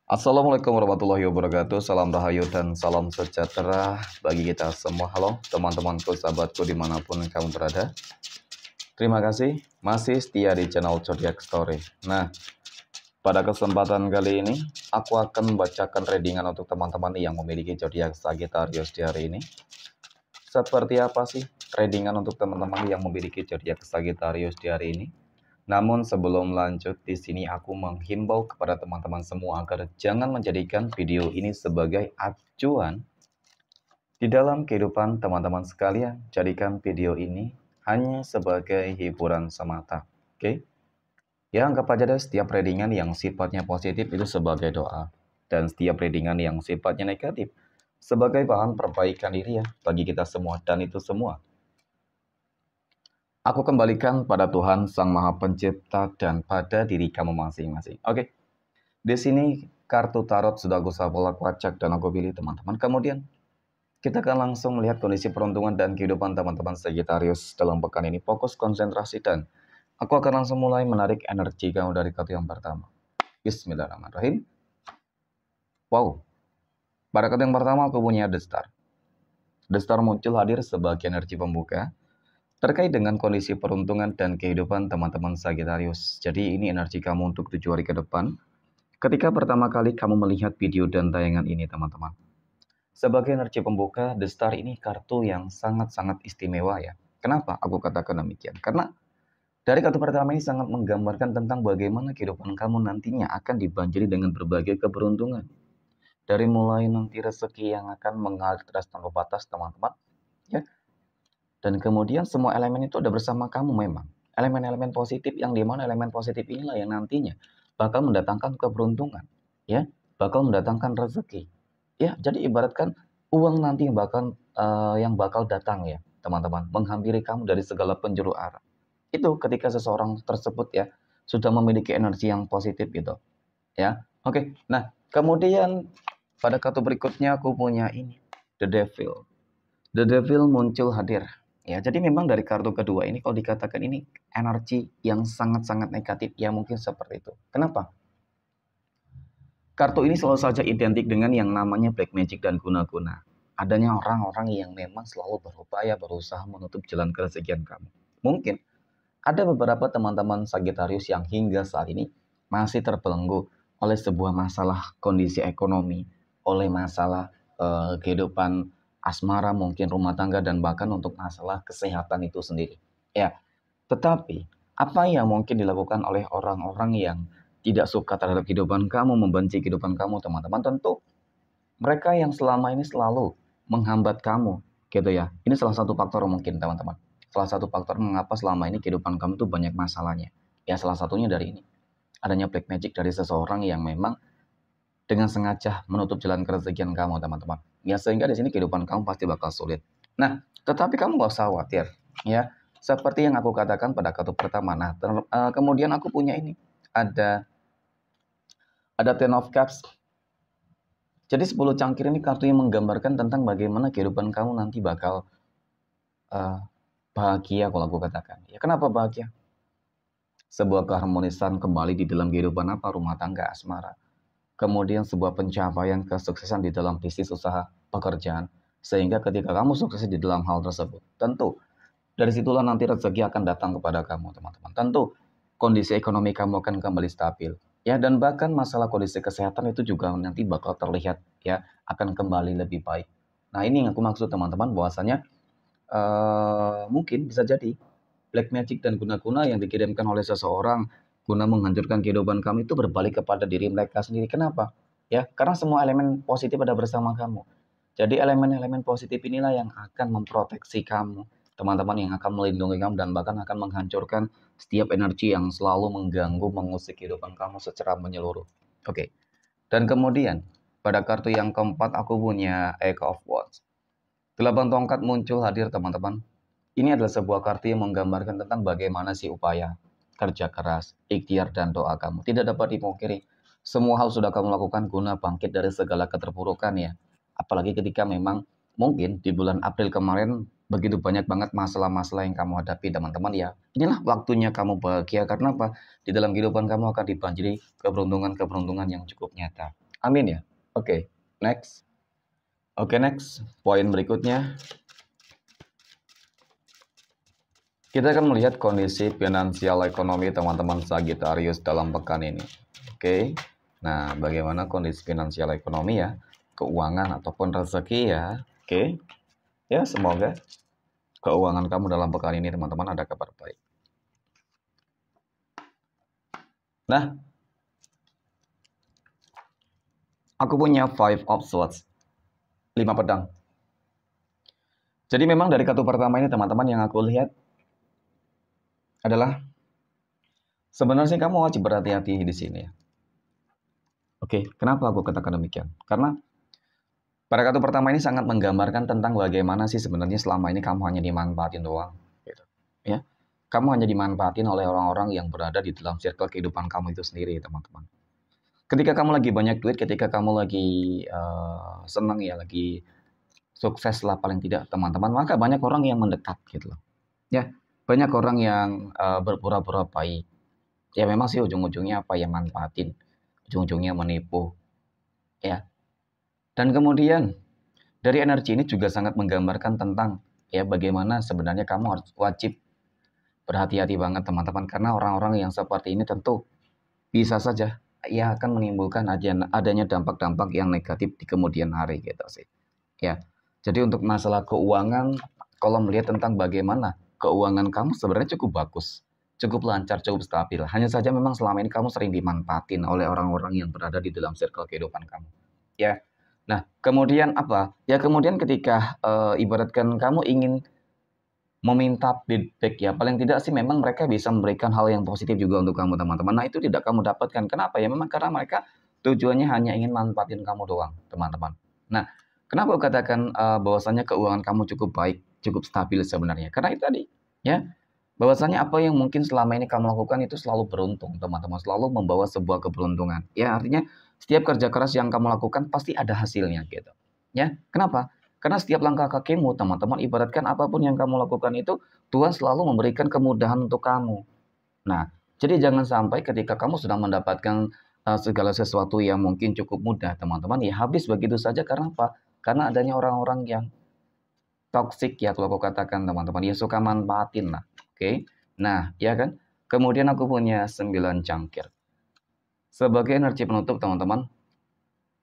Assalamualaikum warahmatullahi wabarakatuh. Salam rahayu dan salam sejahtera bagi kita semua. Halo teman-temanku, sahabatku dimanapun kamu berada. Terima kasih masih setia di channel Zodiac Story. Nah, pada kesempatan kali ini aku akan membacakan readingan untuk teman-teman yang memiliki zodiak Sagittarius di hari ini. Seperti apa sih readingan untuk teman-teman yang memiliki zodiak Sagittarius di hari ini? Namun sebelum lanjut, di sini aku menghimbau kepada teman-teman semua agar jangan menjadikan video ini sebagai acuan di dalam kehidupan teman-teman sekalian. Jadikan video ini hanya sebagai hiburan semata. Oke? Ya, anggap aja deh setiap readingan yang sifatnya positif itu sebagai doa. Dan setiap readingan yang sifatnya negatif sebagai bahan perbaikan diri ya bagi kita semua. Dan itu semua aku kembalikan pada Tuhan Sang Maha Pencipta dan pada diri kamu masing-masing. Oke, di sini kartu tarot sudah aku sabolak wacak dan aku pilih teman-teman. Kemudian kita akan langsung melihat kondisi peruntungan dan kehidupan teman-teman Sagittarius dalam pekan ini. Fokus konsentrasi dan aku akan langsung mulai menarik energi kamu dari kartu yang pertama. Bismillahirrahmanirrahim. Wow, pada kartu yang pertama aku punya The Star. The Star muncul hadir sebagai energi pembuka terkait dengan kondisi peruntungan dan kehidupan teman-teman Sagittarius. Jadi ini energi kamu untuk 7 hari ke depan. Ketika pertama kali kamu melihat video dan tayangan ini teman-teman. Sebagai energi pembuka, The Star ini kartu yang sangat-sangat istimewa ya. Kenapa aku katakan demikian? Karena dari kartu pertama ini sangat menggambarkan tentang bagaimana kehidupan kamu nantinya akan dibanjiri dengan berbagai keberuntungan. Dari mulai nanti rezeki yang akan mengalir deras tanpa batas teman-teman. Ya, dan kemudian semua elemen itu ada bersama kamu memang. Elemen-elemen positif yang dimana elemen positif inilah yang nantinya bakal mendatangkan keberuntungan. Ya, bakal mendatangkan rezeki. Ya, jadi ibaratkan uang nanti yang bakal datang ya teman-teman. Menghampiri kamu dari segala penjuru arah. Itu ketika seseorang tersebut ya sudah memiliki energi yang positif gitu. Ya, oke. Nah, kemudian pada kartu berikutnya aku punya ini. The Devil. The Devil muncul hadir. Ya, jadi memang dari kartu kedua ini kalau dikatakan ini energi yang sangat-sangat negatif ya mungkin seperti itu. Kenapa? Kartu ini selalu saja identik dengan yang namanya black magic dan guna-guna. Adanya orang-orang yang memang selalu berupaya berusaha menutup jalan kerezekian kamu. Mungkin ada beberapa teman-teman Sagittarius yang hingga saat ini masih terbelenggu oleh sebuah masalah kondisi ekonomi, oleh masalah kehidupan asmara, mungkin rumah tangga, dan bahkan untuk masalah kesehatan itu sendiri. Ya, tetapi apa yang mungkin dilakukan oleh orang-orang yang tidak suka terhadap kehidupan kamu, membenci kehidupan kamu, teman-teman, tentu mereka yang selama ini selalu menghambat kamu, gitu ya. Ini salah satu faktor mungkin, teman-teman. Salah satu faktor mengapa selama ini kehidupan kamu tuh banyak masalahnya. Ya, salah satunya dari ini. Adanya black magic dari seseorang yang memang dengan sengaja menutup jalan kerezekian kamu, teman-teman. Ya, sehingga di sini kehidupan kamu pasti bakal sulit. Nah, tetapi kamu gak usah khawatir, ya. Seperti yang aku katakan pada kartu pertama. Nah, kemudian aku punya ini. Ada Ten of Cups. Jadi 10 cangkir ini kartu yang menggambarkan tentang bagaimana kehidupan kamu nanti bakal bahagia kalau aku katakan. Ya, kenapa bahagia? Sebuah keharmonisan kembali di dalam kehidupan apa? Rumah tangga, asmara. Kemudian sebuah pencapaian kesuksesan di dalam bisnis usaha pekerjaan. Sehingga ketika kamu sukses di dalam hal tersebut, tentu dari situlah nanti rezeki akan datang kepada kamu, teman-teman. Tentu kondisi ekonomi kamu akan kembali stabil. Ya, dan bahkan masalah kondisi kesehatan itu juga nanti bakal terlihat ya akan kembali lebih baik. Nah, ini yang aku maksud teman-teman bahwasanya mungkin bisa jadi black magic dan guna-guna yang dikirimkan oleh seseorang guna menghancurkan kehidupan kamu itu berbalik kepada diri mereka sendiri. Kenapa? Ya, karena semua elemen positif ada bersama kamu. Jadi elemen-elemen positif inilah yang akan memproteksi kamu, teman-teman, yang akan melindungi kamu dan bahkan akan menghancurkan setiap energi yang selalu mengganggu, mengusik kehidupan kamu secara menyeluruh. Oke. Dan kemudian pada kartu yang keempat aku punya Eight of Wands. 8 tongkat muncul hadir, teman-teman. Ini adalah sebuah kartu yang menggambarkan tentang bagaimana sih upaya, kerja keras, ikhtiar, dan doa kamu. Tidak dapat dipungkiri, semua hal sudah kamu lakukan guna bangkit dari segala keterpurukan ya. Apalagi ketika memang mungkin di bulan April kemarin begitu banyak banget masalah-masalah yang kamu hadapi, teman-teman ya. Inilah waktunya kamu bahagia karena apa? Di dalam kehidupan kamu akan dibanjiri keberuntungan-keberuntungan yang cukup nyata. Amin ya. Oke, next. Oke, next. Poin berikutnya. Kita akan melihat kondisi finansial ekonomi teman-teman Sagittarius dalam pekan ini. Oke. Nah, bagaimana kondisi finansial ekonomi ya? Keuangan ataupun rezeki ya. Oke. Ya, semoga keuangan kamu dalam pekan ini teman-teman ada kabar baik. Nah, aku punya Five of Swords. 5 pedang. Jadi memang dari kartu pertama ini teman-teman yang aku lihat adalah sebenarnya kamu wajib berhati-hati di sini ya. Oke, kenapa aku katakan demikian? Karena pada kartu pertama ini sangat menggambarkan tentang bagaimana sih sebenarnya selama ini kamu hanya dimanfaatin doang, gitu. Ya, kamu hanya dimanfaatin oleh orang-orang yang berada di dalam circle kehidupan kamu itu sendiri, teman-teman. Ketika kamu lagi banyak duit, ketika kamu lagi senang ya, lagi sukses lah paling tidak teman-teman, maka banyak orang yang mendekat gitu loh. Ya, banyak orang yang berpura-pura baik. Ya memang sih ujung-ujungnya apa yang manfaatin, ujung-ujungnya menipu, ya. Dan kemudian dari energi ini juga sangat menggambarkan tentang ya bagaimana sebenarnya kamu harus wajib berhati-hati banget teman-teman karena orang-orang yang seperti ini tentu bisa saja ya akan menimbulkan adanya dampak-dampak yang negatif di kemudian hari gitu sih. Ya. Jadi untuk masalah keuangan kalau melihat tentang bagaimana keuangan kamu sebenarnya cukup bagus, cukup lancar, cukup stabil. Hanya saja memang selama ini kamu sering dimanfaatin oleh orang-orang yang berada di dalam circle kehidupan kamu. Ya. Nah, kemudian apa? Ya kemudian ketika ibaratkan kamu ingin meminta feedback ya, paling tidak sih memang mereka bisa memberikan hal yang positif juga untuk kamu teman-teman. Nah itu tidak kamu dapatkan. Kenapa ya? Memang karena mereka tujuannya hanya ingin manfaatin kamu doang teman-teman. Nah kenapa aku katakan bahwasannya keuangan kamu cukup baik, cukup stabil sebenarnya? Karena itu tadi ya, bahwasanya apa yang mungkin selama ini kamu lakukan itu selalu beruntung teman-teman, selalu membawa sebuah keberuntungan. Ya artinya setiap kerja keras yang kamu lakukan pasti ada hasilnya gitu. Ya, kenapa? Karena setiap langkah kakimu, teman-teman, ibaratkan apapun yang kamu lakukan itu, Tuhan selalu memberikan kemudahan untuk kamu. Nah, jadi jangan sampai ketika kamu sudah mendapatkan segala sesuatu yang mungkin cukup mudah, teman-teman, ya habis begitu saja. Karena apa? Karena adanya orang-orang yang toksik ya, kalau aku katakan, teman-teman, ya suka manfaatin lah. Oke? Nah, ya kan? Kemudian aku punya 9 cangkir. Sebagai energi penutup, teman-teman,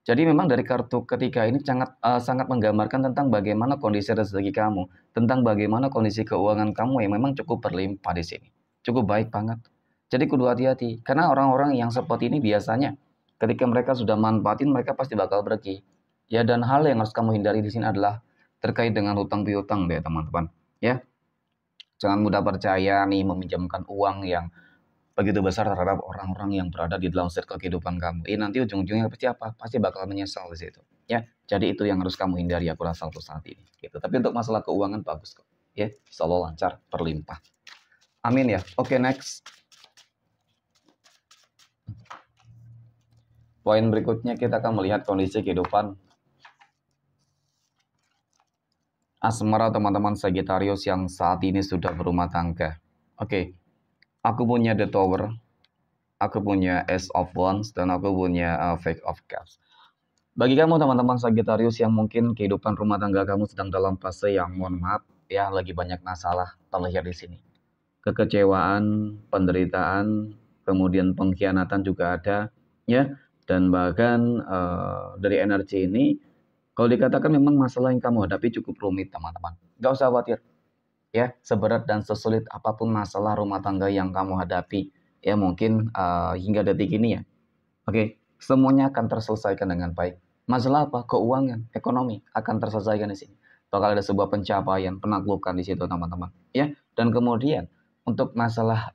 jadi memang dari kartu ketiga ini sangat menggambarkan tentang bagaimana kondisi rezeki kamu, tentang bagaimana kondisi keuangan kamu yang memang cukup berlimpah di sini. Cukup baik banget. Jadi kudu hati-hati karena orang-orang yang seperti ini biasanya ketika mereka sudah manfaatin mereka pasti bakal pergi. Ya dan hal yang harus kamu hindari di sini adalah terkait dengan hutang piutang deh teman-teman. Ya, jangan mudah percaya nih meminjamkan uang yang begitu besar terhadap orang-orang yang berada di dalam circle kehidupan kamu. Nanti ujung-ujungnya pasti apa? Pasti bakal menyesal di situ. Ya, jadi itu yang harus kamu hindari aku rasa untuk saat ini. Gitu. Tapi untuk masalah keuangan bagus kok. Ya, selalu lancar, berlimpah. Amin ya. Oke, next. Poin berikutnya kita akan melihat kondisi kehidupan asmara teman-teman Sagittarius yang saat ini sudah berumah tangga. Oke, aku punya The Tower, aku punya Ace of Wands, dan aku punya Five of Cups. Bagi kamu teman-teman Sagittarius yang mungkin kehidupan rumah tangga kamu sedang dalam fase yang mohon maaf ya lagi banyak masalah terlihat di sini. Kekecewaan, penderitaan, kemudian pengkhianatan juga ada ya dan bahkan dari energi ini kalau dikatakan memang masalah yang kamu hadapi cukup rumit teman-teman. Gak usah khawatir ya, seberat dan sesulit apapun masalah rumah tangga yang kamu hadapi ya mungkin hingga detik ini ya. Oke, semuanya akan terselesaikan dengan baik. Masalah apa? Keuangan, ekonomi akan terselesaikan di sini. Bakal ada sebuah pencapaian, penaklukan di situ teman-teman. Ya, dan kemudian untuk masalah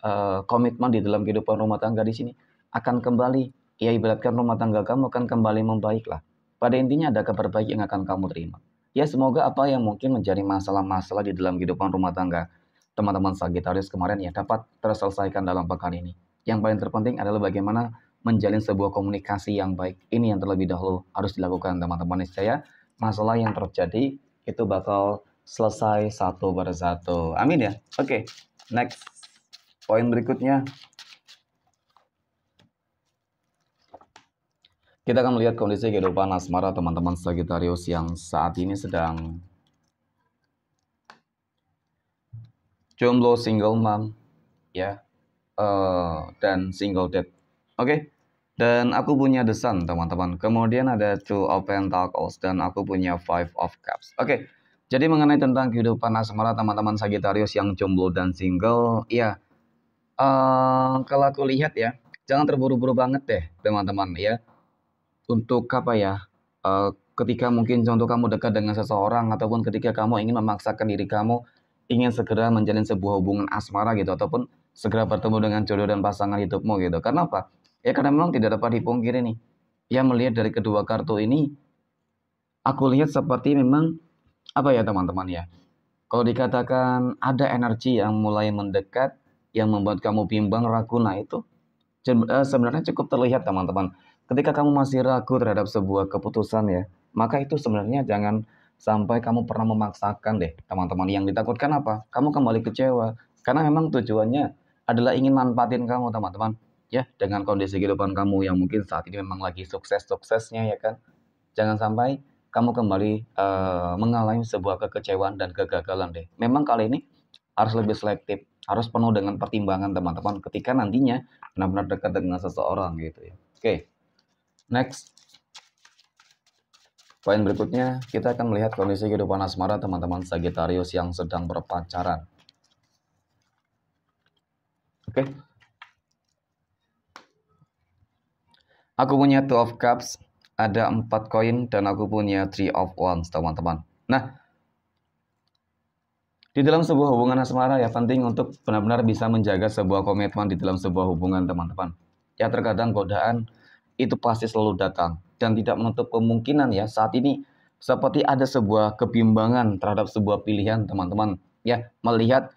komitmen di dalam kehidupan rumah tangga di sini akan kembali, ya ibaratkan rumah tangga kamu akan kembali membaik lah. Pada intinya ada kabar baik yang akan kamu terima. Ya semoga apa yang mungkin menjadi masalah-masalah di dalam kehidupan rumah tangga teman-teman Sagittarius kemarin ya dapat terselesaikan dalam pekan ini. Yang paling terpenting adalah bagaimana menjalin sebuah komunikasi yang baik. Ini yang terlebih dahulu harus dilakukan teman-teman. Saya masalah yang terjadi itu bakal selesai satu persatu. Amin ya. Oke, next. Poin berikutnya. Kita akan melihat kondisi kehidupan asmara teman-teman Sagittarius yang saat ini sedang jomblo, single mom, ya, dan single dad. Oke. Dan aku punya The Sun, teman-teman. Kemudian ada Two of Pentacles dan aku punya Five of Cups. Oke. Jadi mengenai tentang kehidupan asmara teman-teman Sagittarius yang jomblo dan single, ya, kalau aku lihat ya, jangan terburu-buru banget deh, teman-teman ya. Untuk apa ya? Ketika mungkin contoh kamu dekat dengan seseorang ataupun ketika kamu ingin memaksakan diri kamu ingin segera menjalin sebuah hubungan asmara gitu ataupun segera bertemu dengan jodoh dan pasangan hidupmu gitu. Karena apa? Ya karena memang tidak dapat dipungkiri nih. Ya melihat dari kedua kartu ini, aku lihat seperti memang apa ya teman-teman ya. Kalau dikatakan ada energi yang mulai mendekat yang membuat kamu bimbang ragu, nah itu sebenarnya cukup terlihat teman-teman. Ketika kamu masih ragu terhadap sebuah keputusan ya, maka itu sebenarnya jangan sampai kamu pernah memaksakan deh teman-teman. Yang ditakutkan apa? Kamu kembali kecewa. Karena memang tujuannya adalah ingin manfaatin kamu teman-teman. Ya, dengan kondisi kehidupan kamu yang mungkin saat ini memang lagi sukses-suksesnya ya kan. Jangan sampai kamu kembali mengalami sebuah kekecewaan dan kegagalan deh. Memang kali ini harus lebih selektif, harus penuh dengan pertimbangan teman-teman ketika nantinya benar-benar dekat dengan seseorang gitu ya. Oke, next. Poin berikutnya, kita akan melihat kondisi kehidupan asmara teman-teman Sagittarius yang sedang berpacaran. Oke. Aku punya Two of Cups, ada 4 koin, dan aku punya Three of Wands, teman-teman. Nah, di dalam sebuah hubungan asmara ya penting untuk benar-benar bisa menjaga sebuah komitmen di dalam sebuah hubungan teman-teman. Ya terkadang godaan itu pasti selalu datang dan tidak menutup kemungkinan ya saat ini seperti ada sebuah kebimbangan terhadap sebuah pilihan teman-teman. Ya melihat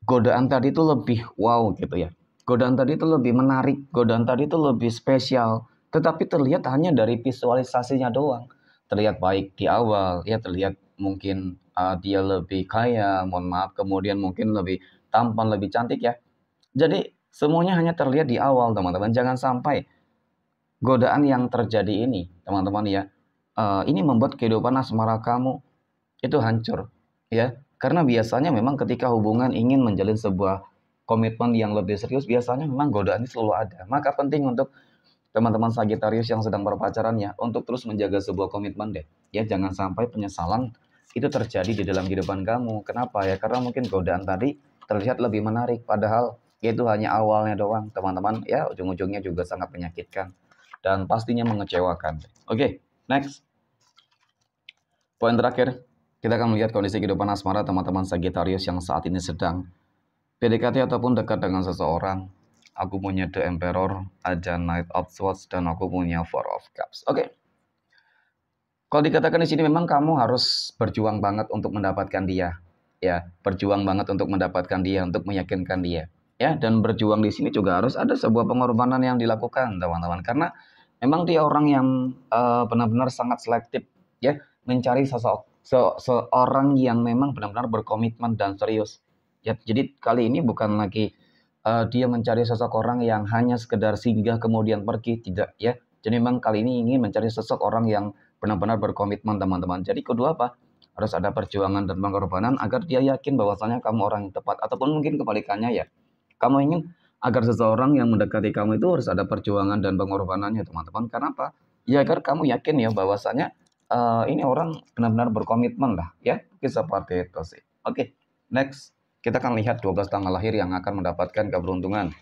godaan tadi itu lebih wow gitu ya. Godaan tadi itu lebih menarik, godaan tadi itu lebih spesial. Tetapi terlihat hanya dari visualisasinya doang. Terlihat baik di awal, ya terlihat mungkin dia lebih kaya, mohon maaf, kemudian mungkin lebih tampan, lebih cantik ya. Jadi semuanya hanya terlihat di awal teman-teman. Jangan sampai godaan yang terjadi ini teman-teman ya, ini membuat kehidupan asmara kamu itu hancur ya. Karena biasanya memang ketika hubungan ingin menjalin sebuah komitmen yang lebih serius, biasanya memang godaan ini selalu ada. Maka penting untuk teman-teman Sagittarius yang sedang berpacaran ya, untuk terus menjaga sebuah komitmen deh. Ya, jangan sampai penyesalan itu terjadi di dalam kehidupan kamu. Kenapa ya? Karena mungkin godaan tadi terlihat lebih menarik, padahal itu hanya awalnya doang, teman-teman. Ya, ujung-ujungnya juga sangat menyakitkan dan pastinya mengecewakan. Oke, next. Poin terakhir, kita akan melihat kondisi kehidupan asmara teman-teman Sagittarius yang saat ini sedang PDKT ataupun dekat dengan seseorang. Aku punya The Emperor, ada Knight of Swords, dan aku punya Four of Cups. Oke. Kalau dikatakan di sini memang kamu harus berjuang banget untuk mendapatkan dia. Ya, berjuang banget untuk mendapatkan dia, untuk meyakinkan dia. Ya, dan berjuang di sini juga harus ada sebuah pengorbanan yang dilakukan, teman-teman. Karena memang dia orang yang benar-benar sangat selektif, ya, mencari seorang yang memang benar-benar berkomitmen dan serius. Ya, jadi kali ini bukan lagi dia mencari sosok orang yang hanya sekedar singgah kemudian pergi, tidak ya. Jadi memang kali ini ingin mencari sosok orang yang benar-benar berkomitmen teman-teman. Jadi kedua apa? Harus ada perjuangan dan pengorbanan agar dia yakin bahwasanya kamu orang yang tepat. Ataupun mungkin kebalikannya ya. Kamu ingin agar seseorang yang mendekati kamu itu harus ada perjuangan dan pengorbanannya teman-teman. Karena apa? Ya agar kamu yakin ya bahwasanya ini orang benar-benar berkomitmen lah ya. Seperti itu sih. Oke, next. Kita akan lihat 12 tanggal lahir yang akan mendapatkan keberuntungan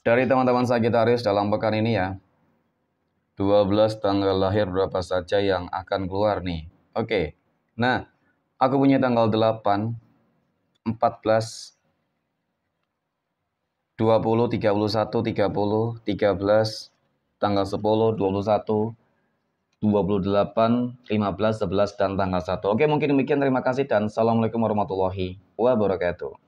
dari teman-teman Sagittarius dalam pekan ini ya. 12 tanggal lahir berapa saja yang akan keluar nih. Oke. Nah, aku punya tanggal 8, 14, 20, 31, 30, 13, tanggal 10, 21, 28, 15, 11, dan tanggal 1. Oke, mungkin demikian. Terima kasih dan Assalamualaikum warahmatullahi wabarakatuh.